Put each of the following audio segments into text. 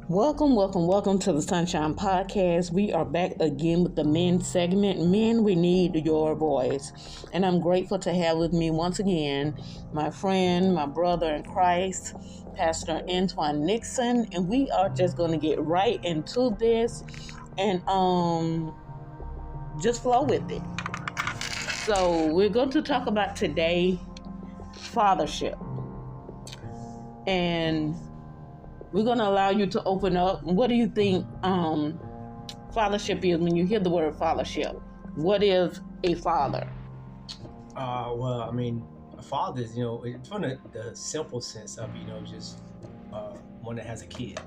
Welcome to the Sunshine Podcast. We are back again with the men segment. Men, we need your voice. And I'm grateful to have with me once again my friend, my brother in Christ, Pastor Antwon Nixon. And we are just going to get right into this and just flow with it. So we're going to talk about today fathership. And we're going to allow you to open up. What do you think fathership is when you hear the word fathership? What is a father? A father is, it's from the simple sense of, just one that has a kid.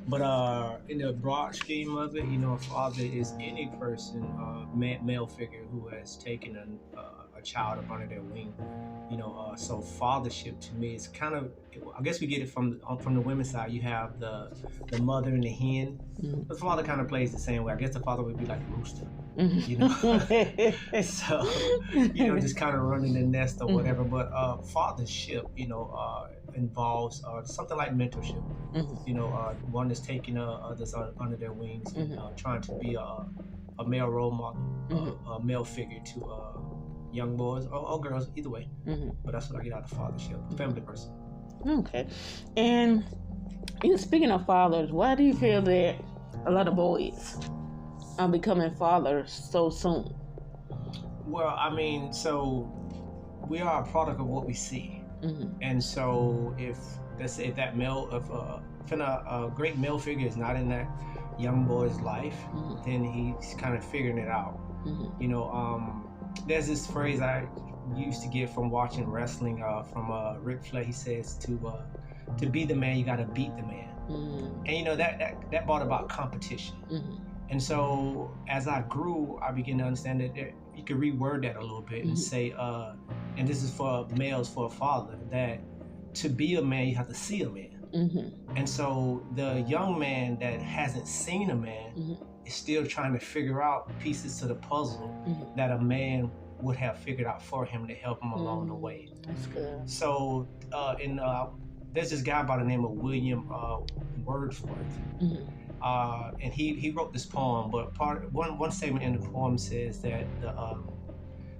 But in the broad scheme of it, a father is any person, male figure who has taken a child up under their wing. So fathership to me is kind of, I guess we get it from the women's side. You have the mother and the hen. Mm-hmm. The father kind of plays the same way. I guess the father would be like a rooster, So, just kind of running the nest or whatever. But fathership, involves something like mentorship. Mm-hmm. One is taking others under their wings and trying to be a male role model, a male figure to young boys or girls, either way. Mm-hmm. But that's what I get out of fathership, family person. Okay. And speaking of fathers, why do you feel that a lot of boys are becoming fathers so soon? Well, so we are a product of what we see. Mm-hmm. And so if that male, if a great male figure is not in that young boy's life, then he's kind of figuring it out. Mm-hmm. There's this phrase I used to get from watching wrestling from Ric Flair. He says to be the man, you got to beat the man. Mm-hmm. And that brought about competition. Mm-hmm. And so as I grew, I began to understand that you could reword that a little bit and say, and this is for males, for a father, that to be a man, you have to see a man. Mm-hmm. And so the young man that hasn't seen a man is still trying to figure out pieces to the puzzle that a man would have figured out for him to help him along the way. That's good. So there's this guy by the name of William Wordsworth. Mm-hmm. And he wrote this poem, but one statement in the poem says that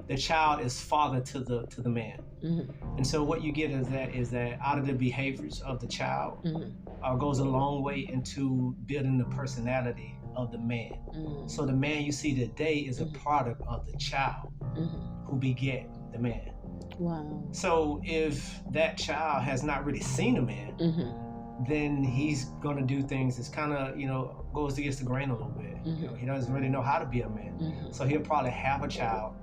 the child is father to the man. Mm-hmm. And so what you get is that out of the behaviors of the child goes a long way into building the personality of the man. Mm-hmm. So the man you see today is a product of the child who beget the man. Wow. So if that child has not really seen a man, then he's going to do things that's kind of, goes against the grain a little bit. Mm-hmm. He doesn't really know how to be a man. Mm-hmm. So he'll probably have a child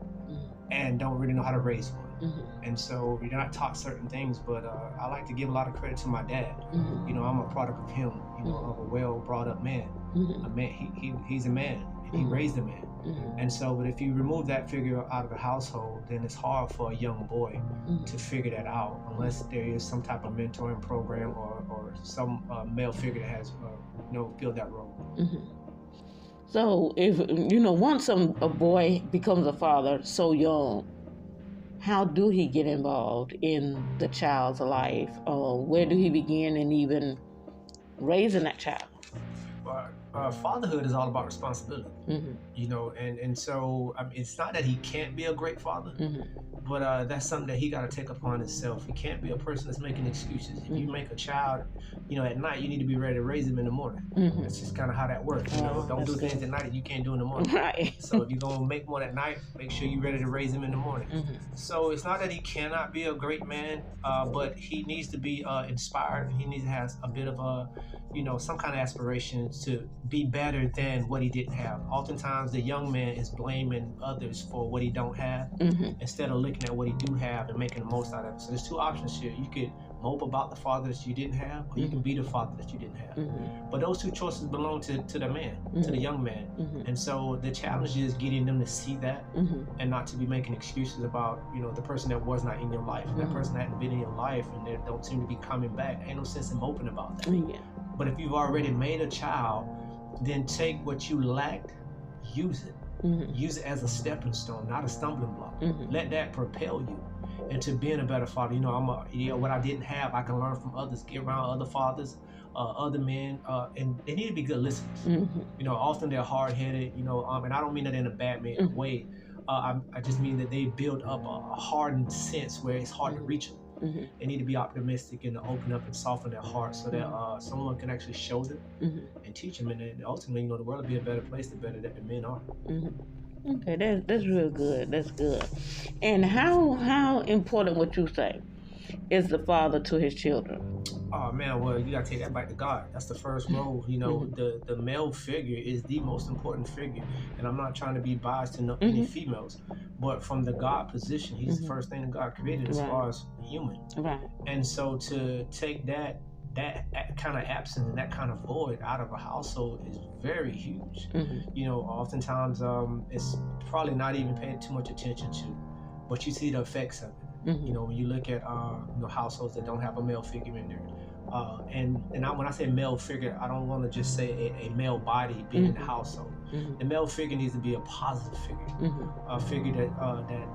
and don't really know how to raise one. Mm-hmm. And so you're not taught certain things, but I like to give a lot of credit to my dad. Mm-hmm. I'm a product of him, of a well brought up man. Mm-hmm. A man, he's a man, and he raised a man. Mm-hmm. And so, but if you remove that figure out of the household, then it's hard for a young boy to figure that out, unless there is some type of mentoring program or some male figure that has, filled that role. Mm-hmm. So, if once a boy becomes a father so young, how do he get involved in the child's life? Where do he begin in even raising that child? Fatherhood is all about responsibility, and so it's not that he can't be a great father, but that's something that he got to take upon himself. He can't be a person that's making excuses. If you make a child, at night, you need to be ready to raise him in the morning. That's just kind of how that works. Don't do things at night that you can't do in the morning. Right. So if you're gonna make one at night, make sure you're ready to raise him in the morning. So it's not that he cannot be a great man, but he needs to be inspired. He needs to have a bit of some kind of aspirations to be better than what he didn't have. Oftentimes, the young man is blaming others for what he don't have instead of looking at what he do have and making the most out of it. So there's two options here. You could mope about the father that you didn't have, or you can be the father that you didn't have. But those two choices belong to the man, to the young man. And so the challenge is getting them to see that and not to be making excuses about, the person that was not in your life. That person hadn't been in your life and they don't seem to be coming back. Ain't no sense in moping about that. Yeah. But if you've already made a child, then take what you lacked, use it. Use it as a stepping stone, not a stumbling block. Let that propel you. and to being a better father. What I didn't have, I can learn from others, get around other fathers, other men, and they need to be good listeners. Often they're hard-headed, and I don't mean that in a bad way. I just mean that they build up a hardened sense where it's hard to reach them. They need to be optimistic and open up and soften their heart so that someone can actually show them and teach them. And then ultimately, the world will be a better place the better that the men are. Okay, that's real good. That's good. And how important would you say is the father to his children? Oh man, well, you gotta take that back to God. That's the first role. The male figure is the most important figure, and I'm not trying to be biased to any females, but from the God position, he's the first thing that God created as far as human. Right. And so to take that kind of absence and that kind of void out of a household is very huge. Oftentimes it's probably not even paid too much attention to, but you see the effects of it. When you look at households that don't have a male figure in there, and when I say male figure, I don't want to just say a male body being in the household. The male figure needs to be a positive figure, a figure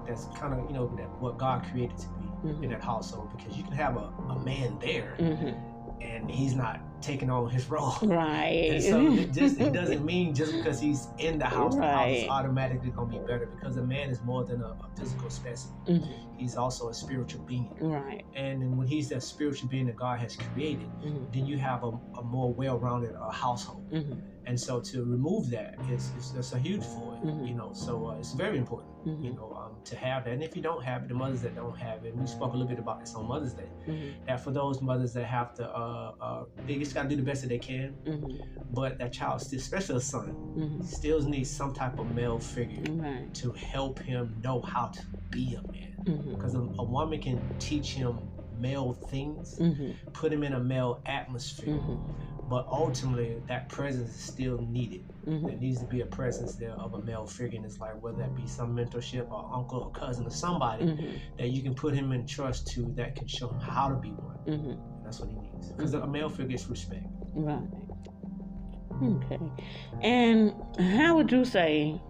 that's kind of that what God created to be in that household, because you can have a man there and he's not taking on his role. Right. And so it doesn't mean just because he's in the house, the house is automatically going to be better, because a man is more than a physical specimen. He's also a spiritual being. Right. And when he's that spiritual being that God has created, then you have a more well-rounded household. And so to remove that is a huge void, so it's very important, to have that. And if you don't have it, the mothers that don't have it, and we spoke a little bit about this on Mother's Day, that for those mothers that have to, they just got to do the best that they can, but that child, still, especially a son, still needs some type of male figure to help him know how to be a man. Because a woman can teach him male things, put him in a male atmosphere, but ultimately that presence is still needed. There needs to be a presence there of a male figure, and it's like whether that be some mentorship or uncle or cousin or somebody that you can put him in trust to, that can show him how to be one. That's what he needs, because a male figure is respect. Right. Okay. And what would you say,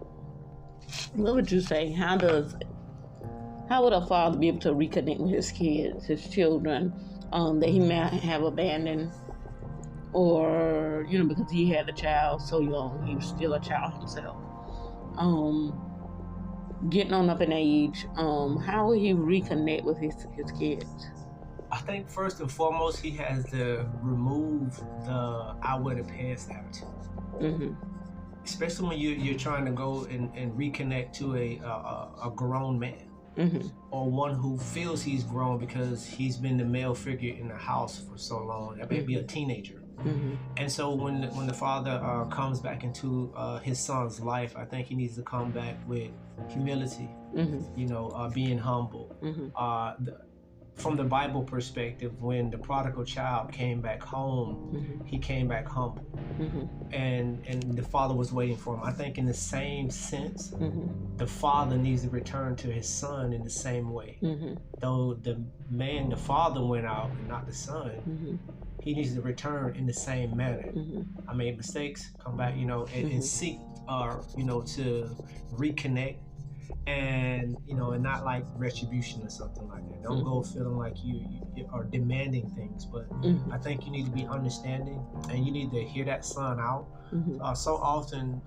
how would a father be able to reconnect with his kids, his children, that he may have abandoned, or, because he had a child so young, he was still a child himself, getting on up in age, how will he reconnect with his kids? I think first and foremost, he has to remove the I wear the pants attitude. Especially when you're trying to go and reconnect to a grown man. Or one who feels he's grown because he's been the male figure in the house for so long. That may be a teenager. And so when the father comes back into his son's life, I think he needs to come back with humility, being humble. From the Bible perspective, when the prodigal child came back home, he came back humble, and the father was waiting for him. I think in the same sense, the father needs to return to his son in the same way. Though the father went out and not the son, he needs to return in the same manner. I made mistakes, come back, and seek, to reconnect. And and not like retribution or something like that. Don't go feeling like you are demanding things, but I think you need to be understanding, and you need to hear that son out. So often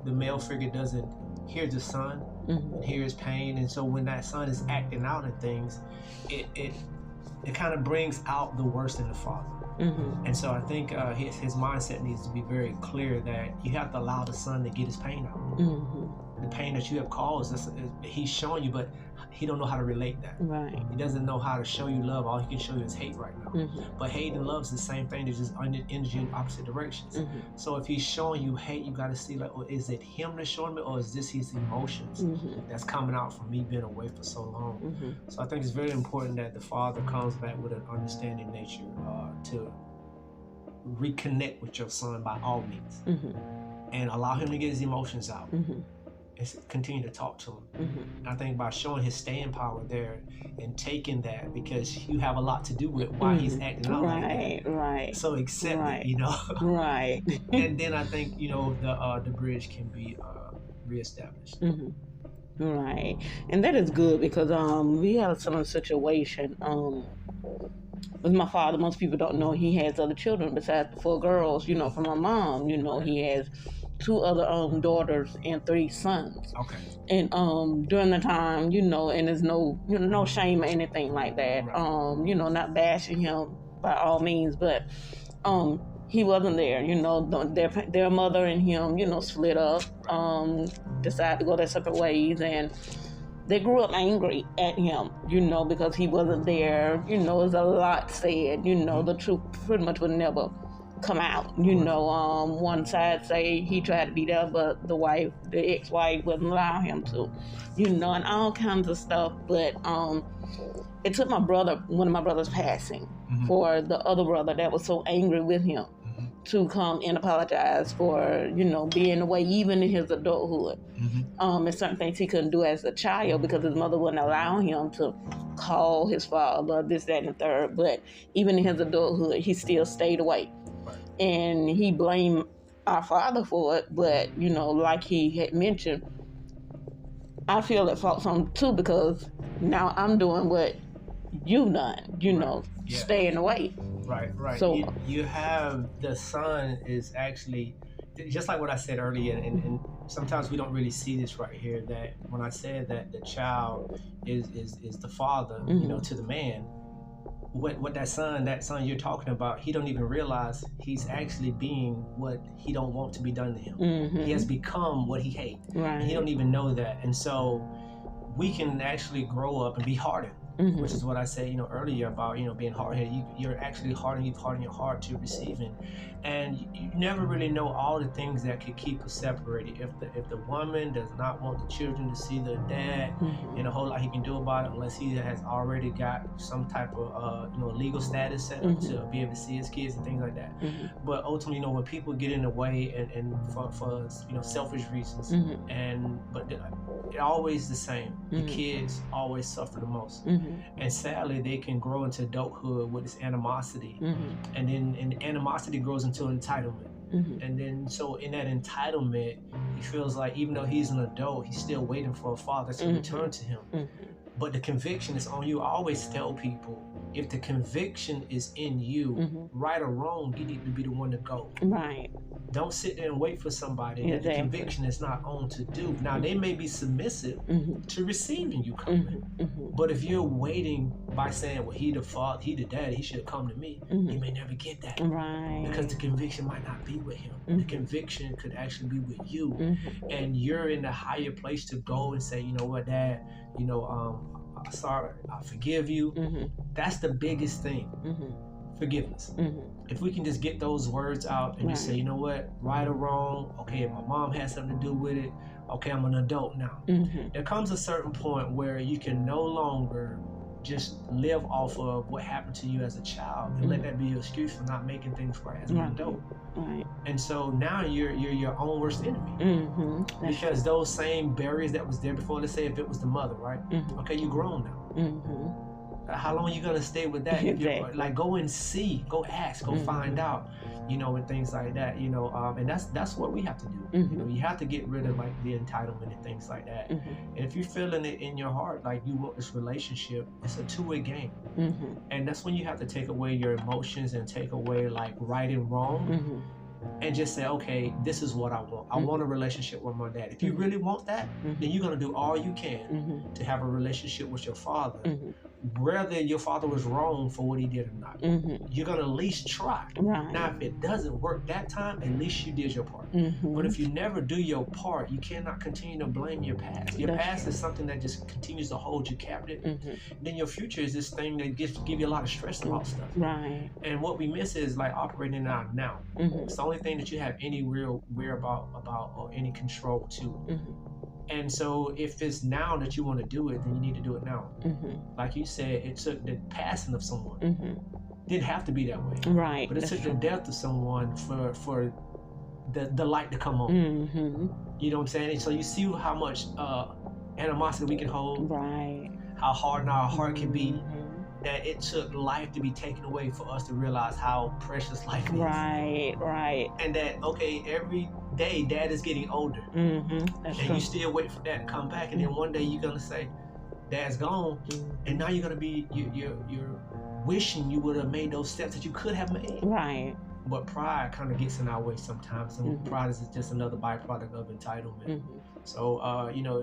the male figure doesn't hear the son and hear his pain, and so when that son is acting out and things, it kind of brings out the worst in the father. And so I think his mindset needs to be very clear that you have to allow the son to get his pain out. The pain that you have caused, he's showing you, but he don't know how to relate that. Right. He doesn't know how to show you love. All he can show you is hate right now. But hate and love is the same thing. They're just energy in opposite directions. So if he's showing you hate, you got to see, like, well, is it him that's showing me, or is this his emotions that's coming out from me being away for so long? So I think it's very important that the father comes back with an understanding nature to reconnect with your son by all means, and allow him to get his emotions out. And continue to talk to him. I think by showing his staying power there and taking that, because you have a lot to do with why he's acting out like that. Right. So accept it,. And then I think the bridge can be reestablished. Right. And that is good because we had a similar situation. With my father, most people don't know he has other children besides the 4 girls, from my mom. He has 2 other daughters and 3 sons. Okay. And during the time, and there's no shame or anything like that. Right. Not bashing him by all means, but he wasn't there. Their mother and him, split up, decided to go their separate ways, and they grew up angry at him, because he wasn't there. There's a lot said. The truth pretty much would never come out. One side say he tried to be there, but the ex-wife wouldn't allow him to, and all kinds of stuff. But it took one of my brothers passing, for the other brother that was so angry with him to come and apologize for, being away even in his adulthood. And certain things he couldn't do as a child because his mother wouldn't allow him to call his father, this, that, and the third. But even in his adulthood, he still stayed away. And he blamed our father for it. But, like he had mentioned, I feel at fault some too because now I'm doing what you've done, staying away. Right. So you have the son is actually just like what I said earlier, and sometimes we don't really see this right here. That when I said that the child is the father, to the man. What that son you're talking about, he don't even realize he's actually being what he don't want to be done to him. He has become what he hates. Right. And he don't even know that, and so we can actually grow up and be hardened. Which is what I said, earlier about, being hard-headed. You're actually hardening your heart to receiving. And you never really know all the things that could keep us separated. If the woman does not want the children to see their dad, and a whole lot he can do about it unless he has already got some type of, legal status set up to be able to see his kids and things like that. But ultimately, when people get in the way and for selfish reasons, but it's always the same. The kids always suffer the most. And sadly, they can grow into adulthood with this animosity, and then animosity grows into entitlement. And then so in that entitlement, he feels like even though he's an adult, he's still waiting for a father to return to him. But the conviction is on you. I always tell people, if the conviction is in you, right or wrong, you need to be the one to go. Right. Don't sit there and wait for somebody that the conviction is not on to do. Now, they may be submissive to receiving you coming. But if you're waiting by saying, well, he the father, he the daddy, he should have come to me, you may never get that. Right. Because the conviction might not be with him. The conviction could actually be with you. And you're in a higher place to go and say, you know what, Dad, I'm sorry, I forgive you. That's the biggest thing. Forgiveness. If we can just get those words out and just say, you know what, right or wrong, okay, if my mom had something to do with it, okay, I'm an adult now. There comes a certain point where you can no longer just live off of what happened to you as a child and let that be your excuse for not making things right as an adult. And so now you're your own worst enemy. Because those same barriers that was there before, let's say if it was the mother, right? Okay, you're grown now. How long are you gonna stay with that? Like, go and see, go ask, go find out, and things like that, and that's what we have to do. You have to get rid of like the entitlement and things like that. And if you're feeling it in your heart, like you want this relationship, it's a two-way game. And that's when you have to take away your emotions and take away like right and wrong. And just say, okay, this is what I want. I want a relationship with my dad. If you really want that, then you're going to do all you can to have a relationship with your father. Whether your father was wrong for what he did or not. You're going to at least try. Now, if it doesn't work that time, at least you did your part. But if you never do your part, you cannot continue to blame your past. Your past is something that just continues to hold you captive. Then your future is this thing that give you a lot of stress about stuff. And what we miss is like operating in our now. It's the only thing that you have any real whereabout or any control to. And so if it's now that you want to do it, then you need to do it now. Like you said, it took the passing of someone. Didn't have to be that way. But it took the death of someone for the light to come on. You know what I'm saying? And so you see how much animosity we can hold. How hard our heart can be. That it took life to be taken away for us to realize how precious life is. And that, okay, every day, dad is getting older. That's and true. you still wait for dad to come back, and then one day you're gonna say, dad's gone, and now you're gonna be you're wishing you would have made those steps that you could have made. Right. But pride kind of gets in our way sometimes, and pride is just another byproduct of entitlement. So you know,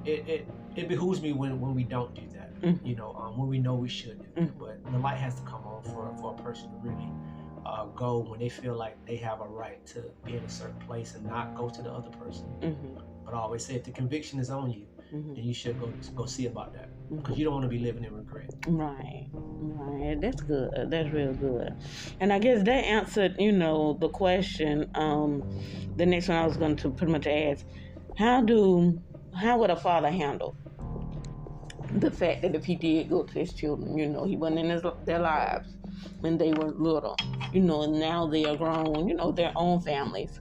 it behooves me when we don't do that. You know, when we know we should do that. But the light has to come on for a person to really go when they feel like they have a right to be in a certain place and not go to the other person. But I always say, if the conviction is on you, then you should go see about that, because you don't want to be living in regret. Right. That's good. That's real good. And I guess that answered, you know, the question. The next one I was going to pretty much ask: how would a father handle the fact that if he did go to his children, you know, he wasn't in their lives when they were little, you know, and now they are grown, you know, their own families,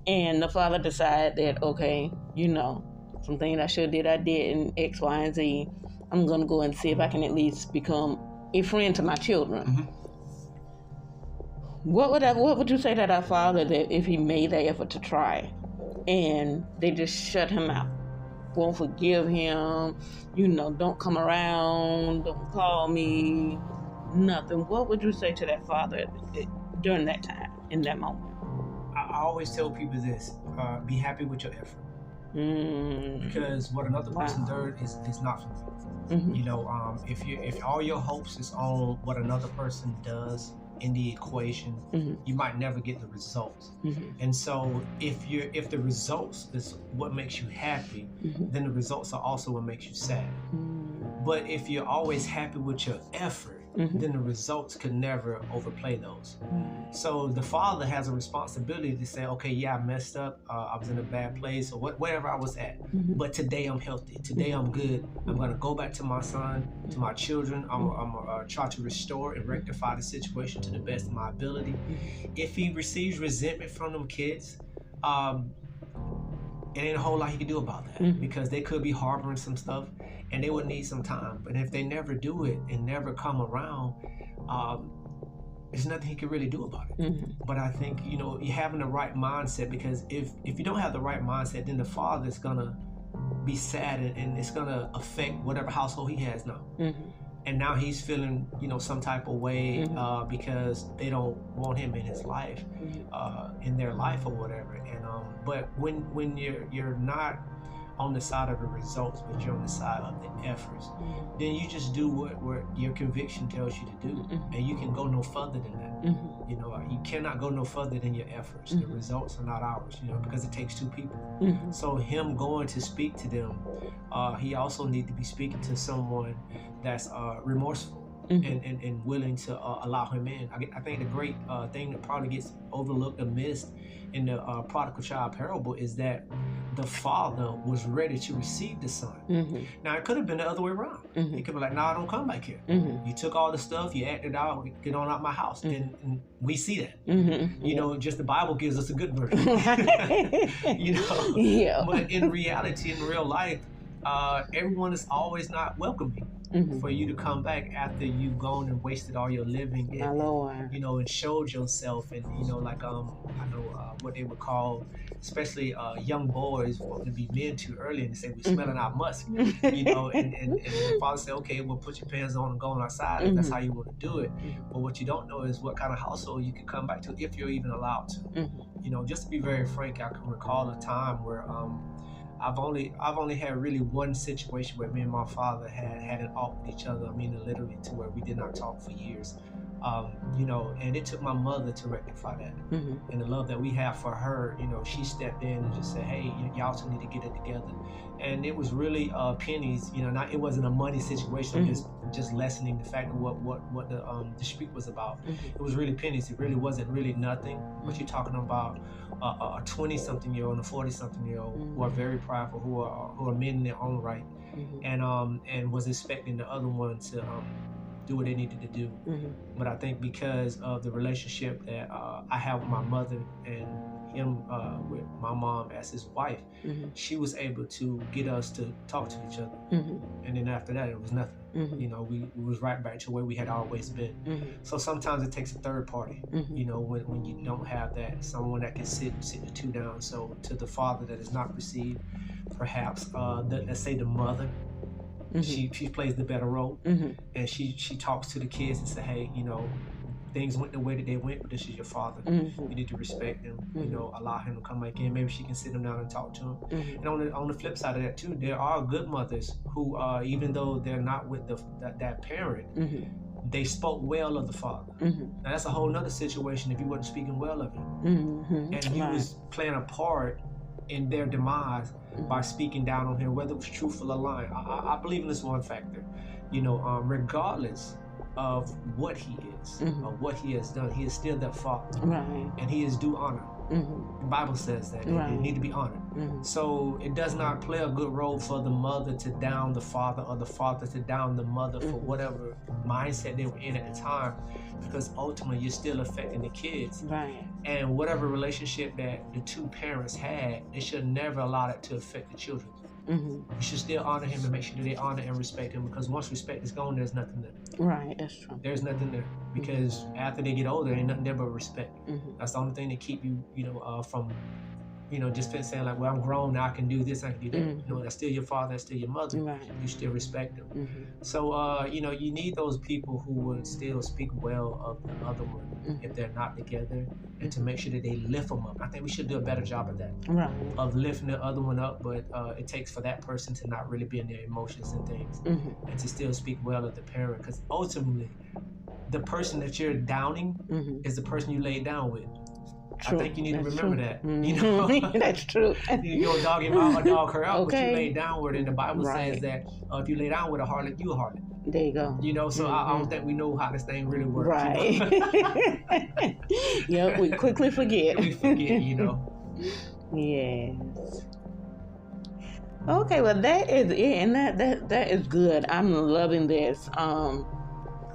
and the father decided that, okay, you know, some things I should have did, I did, and X, Y, and Z. I'm gonna go and see if I can at least become a friend to my children. What would you say to that father that if he made that effort to try, and they just shut him out, won't forgive him, you know, don't come around, don't call me, nothing? What would you say to that father during that time, in that moment? I always tell people this: be happy with your effort. Because what another person does is not for you. You know, if all your hopes is on what another person does in the equation, you might never get the results. And so if the results is what makes you happy, then the results are also what makes you sad. But if you're always happy with your effort, then the results could never overplay those. So the father has a responsibility to say, okay, yeah, I messed up, I was in a bad place, or wherever I was at, but today I'm healthy, today I'm good, I'm gonna go back to my son, to my children, I'm gonna try to restore and rectify the situation to the best of my ability. If he receives resentment from them kids, it ain't a whole lot he can do about that, because they could be harboring some stuff and they would need some time. But if they never do it and never come around, there's nothing he can really do about it. But I think, you know, you're having the right mindset, because if you don't have the right mindset, then the father is gonna be sad, and it's gonna affect whatever household he has now. And now he's feeling, you know, some type of way because they don't want him in his life, in their life or whatever. And but when you're not on the side of the results, but you're on the side of the efforts, then you just do what your conviction tells you to do, and you can go no further than that. You know, you cannot go no further than your efforts. The results are not ours, you know, because it takes two people. So him going to speak to them, he also needs to be speaking to someone that's remorseful and willing to allow him in. I think the great thing that probably gets overlooked or missed in the prodigal child parable is that the father was ready to receive the son. Now, it could have been the other way around. He could be like, "Nah, don't come back here. You took all the stuff, you acted out, get on out my house." And we see that. You know, just the Bible gives us a good version. You know? Yeah. But in reality, in real life, everyone is always not welcoming for you to come back after you've gone and wasted all your living and, you know, and showed yourself. And, you know, like I know what they would call, especially young boys, want to be men too early, and they say, "We're smelling our musk." You know, and the father said, "Okay, well, put your pants on and go on outside if that's how you want to do it." But what you don't know is what kind of household you can come back to if you're even allowed to. You know, just to be very frank, I can recall a time where I've only had really one situation where me and my father had an out with each other. I mean, literally, to where we did not talk for years. You know, and it took my mother to rectify that. And the love that we have for her, you know, she stepped in and just said, "Hey, y'all two need to get it together." And it was really pennies, you know, it wasn't a money situation, just lessening the fact of what the dispute was about. It was really pennies. It really wasn't really nothing. But you're talking about a 20-something-year-old and a 40-something-year-old who are very prideful, who are men in their own right, and was expecting the other one do what they needed to do. But I think because of the relationship that I have with my mother and him with my mom as his wife, she was able to get us to talk to each other. And then after that, it was nothing. You know, we was right back to where we had always been. So sometimes it takes a third party, you know, when you don't have that, someone that can sit the two down. So to the father that is not received, perhaps, let's say the mother, she plays the better role, and she talks to the kids and say, hey, you know, things went the way that they went, but this is your father. You need to respect him. You know, allow him to come back in. Maybe she can sit him down and talk to him. And on the flip side of that too, there are good mothers who, even though they're not with that parent, they spoke well of the father. Now that's a whole nother situation if you wasn't speaking well of him, and you was playing a part in their demise by speaking down on him, whether it was truthful or lying. I believe in this one factor, you know, regardless of what he is or what he has done, he is still that father, and he is due honor. The Bible says that he need to be honored. So it does not play a good role for the mother to down the father or the father to down the mother for whatever mindset they were in at the time, because ultimately you're still affecting the kids. And whatever relationship that the two parents had, they should never allow that to affect the children. You should still honor him and make sure that they honor and respect him, because once respect is gone, there's nothing there. That's true. There's nothing there, because after they get older, ain't nothing there but respect. That's the only thing that keep you, you know, from, you know, just saying like, well, I'm grown now, I can do this, I can do that. You know, that's still your father, that's still your mother. You still respect them. So, you know, you need those people who would still speak well of the other one if they're not together, and to make sure that they lift them up. I think we should do a better job of that, of lifting the other one up, but it takes for that person to not really be in their emotions and things, and to still speak well of the parent, because ultimately, the person that you're downing is the person you laid down with. True. I think you need to remember that. You know, that's true. You go dog him out or dog her out, but you lay down with it. And the Bible says that if you lay down with a harlot, you a harlot. There you go. You know, so I don't think we know how this thing really works. You know? Yeah, we quickly forget. We forget, you know. Yes. Okay, well that is it, and that is good. I'm loving this.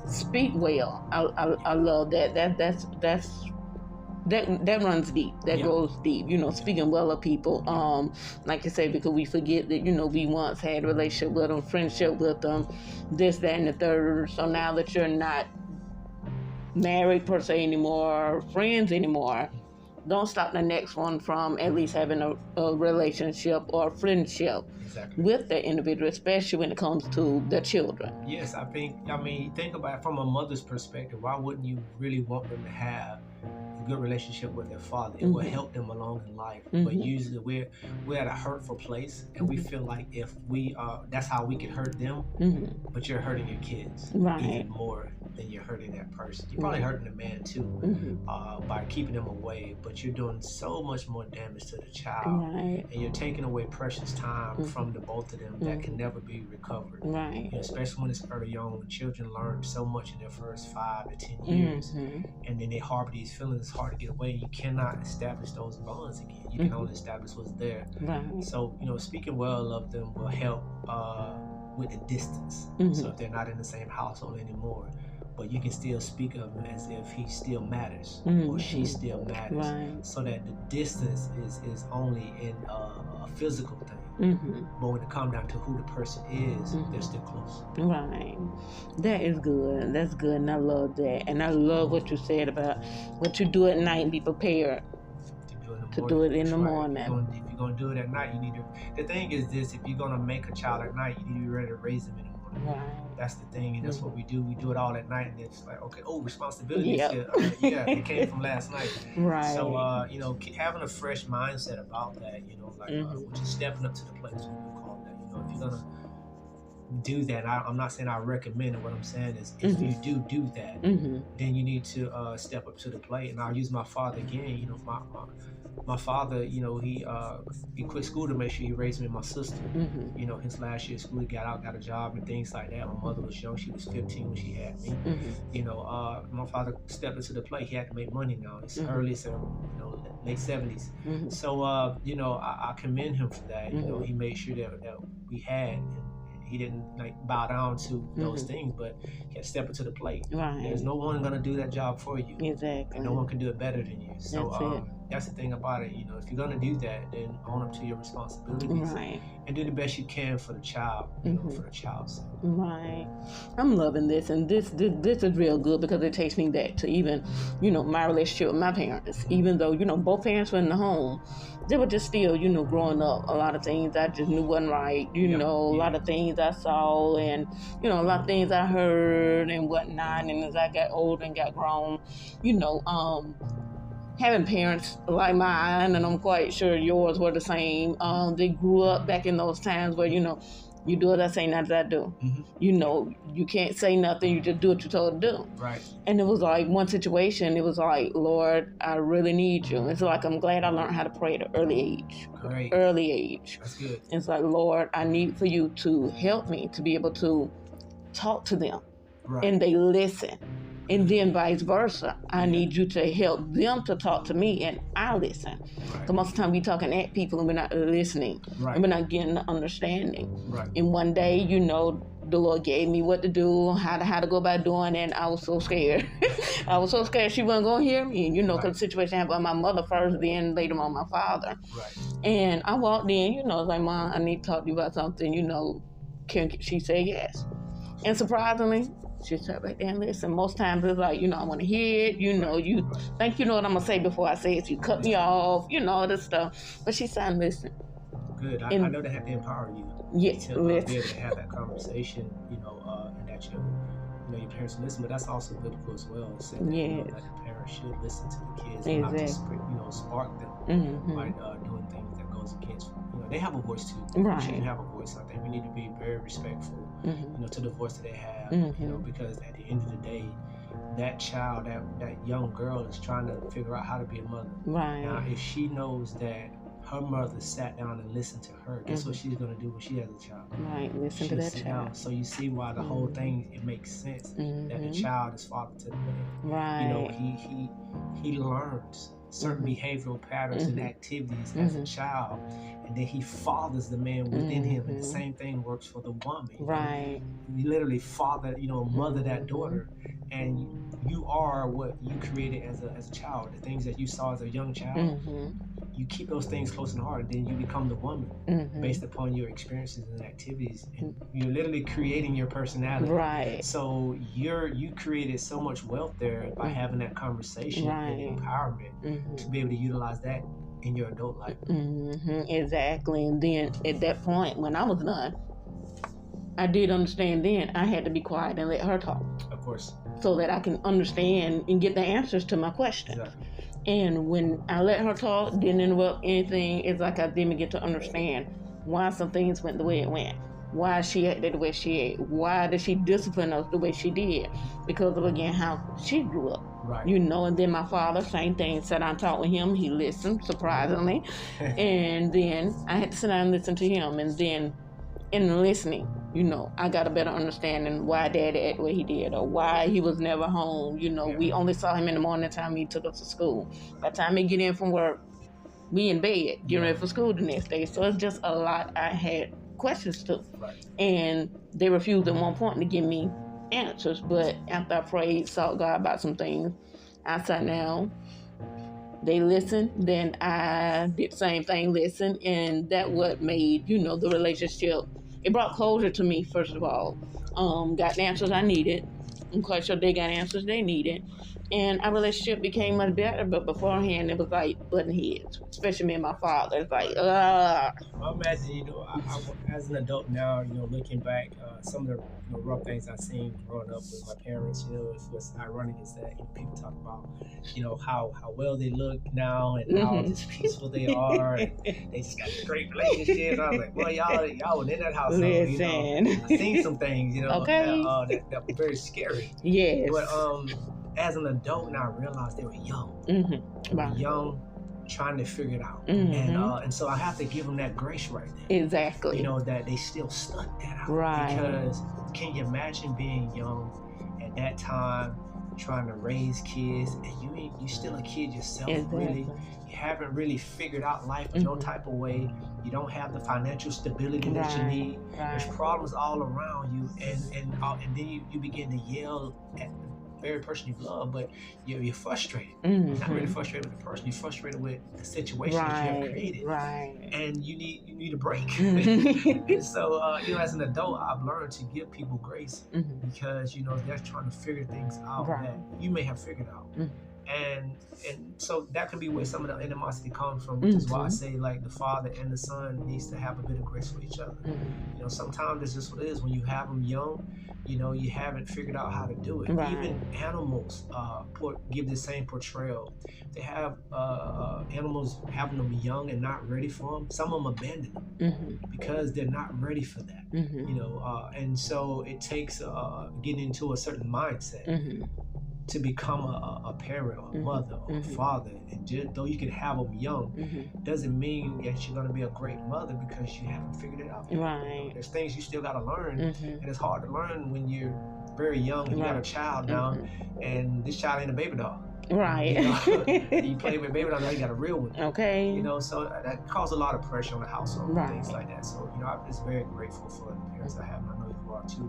Speak well. I love that. That runs deep. That goes deep. You know, speaking well of people. Like you say, because we forget that, you know, we once had a relationship with them, friendship with them, this, that, and the third. So now that you're not married per se anymore, friends anymore, don't stop the next one from at least having a relationship or friendship with the individual, especially when it comes to the children. Yes, I mean, think about it from a mother's perspective. Why wouldn't you really want them to have a good relationship with their father? It will help them along in life. But usually we're at a hurtful place, and we feel like if we that's how we can hurt them. But you're hurting your kids even more than you're hurting that person. You're probably hurting the man too, by keeping them away, but you're doing so much more damage to the child, and you're taking away precious time from the both of them that can never be recovered. You know, especially when it's early on, when children learn so much in their first 5 to 10 years, and then they harbor these feelings. It's hard to get away. You cannot establish those bonds again. You can only establish what's there. So, you know, speaking well of them will help with the distance. So if they're not in the same household anymore, but you can still speak of him as if he still matters or she still matters, so that the distance is only in a physical thing. But when it comes down to who the person is, they're still close. That is good. That's good, and I love that. And I love what you said about what you do at night and be prepared to do it in the morning. If you're going to do it at night, you need to. The thing is this: if you're going to make a child at night, you need to be ready to raise them in the morning. That's the thing, and that's what we do. We do it all at night, and it's like, okay, responsibility. It came from last night. So, you know, having a fresh mindset about that, you know, like which is stepping up to the plate, is what we call that. You know, if you're gonna do that, I'm not saying I recommend it. What I'm saying is, if you do that, then you need to step up to the plate. And I'll use my father again. You know, my father, you know, he quit school to make sure he raised me and my sister. You know, his last year of school, he got out, got a job and things like that. My mother was young; she was 15 when she had me. You know, my father stepped into the plate. He had to make money now. It's early, so you know, late 70s. So you know, I commend him for that. You know, he made sure that we had. And he didn't like bow down to those things, but he had to step into the plate. Right. There's no one gonna do that job for you. Exactly. And no one can do it better than you. So that's the thing about it. You know, if you're gonna do that, then own up to your responsibilities, right, and do the best you can for the child. You know, for the child's sake. Right. I'm loving this, and this is real good because it takes me back to even, you know, my relationship with my parents. Even though, you know, both parents were in the home, they were just still, you know, growing up. A lot of things I just knew wasn't right. You know, a lot of things I saw, and you know, a lot of things I heard and whatnot. And as I got older and got grown, you know, having parents like mine, and I'm quite sure yours were the same. They grew up back in those times where, you know, you do what I say, not that I do. You know, you can't say nothing. You just do what you're told to do. Right. And it was like one situation. It was like, Lord, I really need you. It's like I'm glad I learned how to pray at an early age. Great. Early age. That's good. It's like, Lord, I need for you to help me to be able to talk to them, and they listen. And then vice versa. I need you to help them to talk to me, and I listen. Because most of the time we talking at people and we're not listening. And we're not getting the understanding. And one day, you know, the Lord gave me what to do, how to go about doing it, and I was so scared. I was so scared she wasn't going to hear me, you know, because the situation happened with my mother first, then later on my father. And I walked in, you know, I was like, Mom, I need to talk to you about something, you know. She said yes. And surprisingly, she sat right there and listened. Most times it's like, you know, I want to hear it. You know, you think you know what I'm going to say before I say it. So you cut me off, you know, all this stuff. But she sat and listened. Good. I know they have to empower you. Yes. To be able to have that conversation, you know, and that your parents listen. But that's also biblical as well. It's that, you know, that the parents should listen to the kids and not just, you know, spark them by doing things that goes against, you know, they have a voice too. They shouldn't have a voice. I think we need to be very respectful, you know, to the voice that they have, you know, because at the end of the day, that child, that young girl is trying to figure out how to be a mother. Now, if she knows that her mother sat down and listened to her, guess what she's going to do when she has a child? Listen to that child. Down. So you see why the whole thing, it makes sense that the child is father to the man. You know, he learns certain behavioral patterns and activities as a child, and then he fathers the man within him, and the same thing works for the woman. You literally father, you know, mother that daughter, and you are what you created as a child. The things that you saw as a young child, you keep those things close in heart, and then you become the woman based upon your experiences and activities, and you're literally creating your personality. So you created so much wealth there by having that conversation and empowerment to be able to utilize that in your adult life. Exactly. And then at that point, when I was done, I did understand then I had to be quiet and let her talk. Of course. So that I can understand and get the answers to my questions. Exactly. And when I let her talk, didn't interrupt anything, it's like I didn't get to understand why some things went the way it went. Why she acted the way she acted. Why did she discipline us the way she did? Because of, again, how she grew up. You know, and then my father, same thing, sat down and talked with him. He listened, surprisingly. And then I had to sit down and listen to him. And then in listening, you know, I got a better understanding why Daddy acted the way he did, or why he was never home. You know, we only saw him in the morning time he took us to school. By the time he get in from work, we in bed, getting ready for school the next day. So it's just a lot I had questions to. And they refused at one point to give me answers. But after I prayed, sought God about some things, I sat down. They listened, then I did the same thing, listen, and that what made, you know, the relationship. It brought closure to me, first of all. Got the answers I needed. I'm quite sure they got answers they needed. And our relationship became much better, but beforehand, it was like button heads, especially me and my father. It's like, I imagine, you know, I, as an adult now, you know, looking back, some of the rough things I've seen growing up with my parents, you know, what's ironic is that, you know, people talk about, you know, how well they look now and how just peaceful they are, and they just got great relationships. I was like, well, y'all were in that household, you know, I've seen some things, you know, that were very scary. But as an adult now, I realized they were young. They were young, trying to figure it out. And so I have to give them that grace right there. Exactly. You know, that they still stuck that out. Because can you imagine being young at that time, trying to raise kids, and you still a kid yourself. Exactly. Really, you haven't really figured out life in no type of way. You don't have the financial stability that you need. There's problems all around you, and then you begin to yell at the very person you love, but you're frustrated. You're not really frustrated with the person. You're frustrated with the situation that you have created, and you need a break. And so as an adult, I've learned to give people grace because they're trying to figure things out that you may have figured out. And so that could be where some of the animosity comes from, which is why I say, like, the father and the son needs to have a bit of grace for each other. Sometimes it's just what it is. When you have them young, you haven't figured out how to do it. Even animals give the same portrayal. They have animals having them young and not ready for them. Some of them abandon them because they're not ready for that. And so it takes getting into a certain mindset to become a parent or a mother or a father. And though you can have them young, doesn't mean that you're going to be a great mother because you haven't figured it out. There's things you still got to learn, and it's hard to learn when you're very young and you got a child now, and this child ain't a baby doll. You play with baby doll, now you got a real one. So that caused a lot of pressure on the household and things like that. So I'm just very grateful for the parents I have, and I know you are too.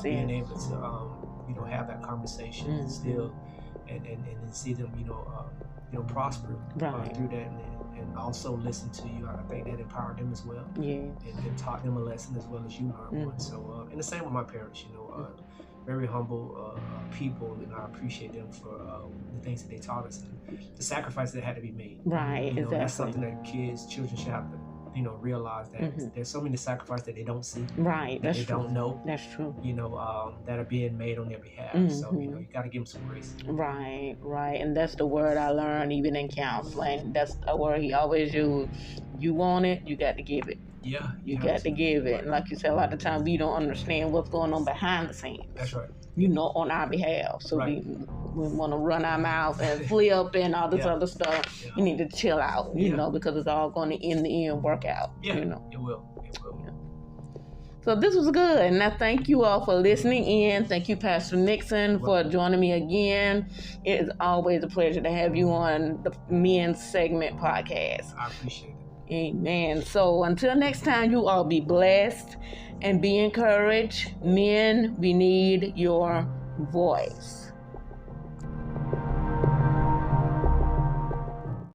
Being able to have that conversation still, and see them prosper through that, and also listen to you. I think that empowered them as well, and taught them a lesson as well as you learned one. So and the same with my parents, very humble people, and I appreciate them for the things that they taught us and the sacrifices that had to be made. Exactly. That's something that children should have to realize that there's so many sacrifices that they don't see, that's they true. don't know, that's true, that are being made on their behalf. So you got to give them some grace. And that's the word I learned even in counseling. That's a word he always used. You want it, you got to give it. You got to give it. And like you said, a lot of times we don't understand what's going on behind the scenes. That's right. On our behalf. So we want to run our mouth and flip and all this other stuff. You need to chill out, because it's all going to, in the end, work out. It will. So this was good. And I thank you all for listening in. Thank you, Pastor Nixon, for joining me again. It is always a pleasure to have you on the Men's Segment podcast. I appreciate it. Amen. So until next time, you all be blessed and be encouraged. Men, we need your voice.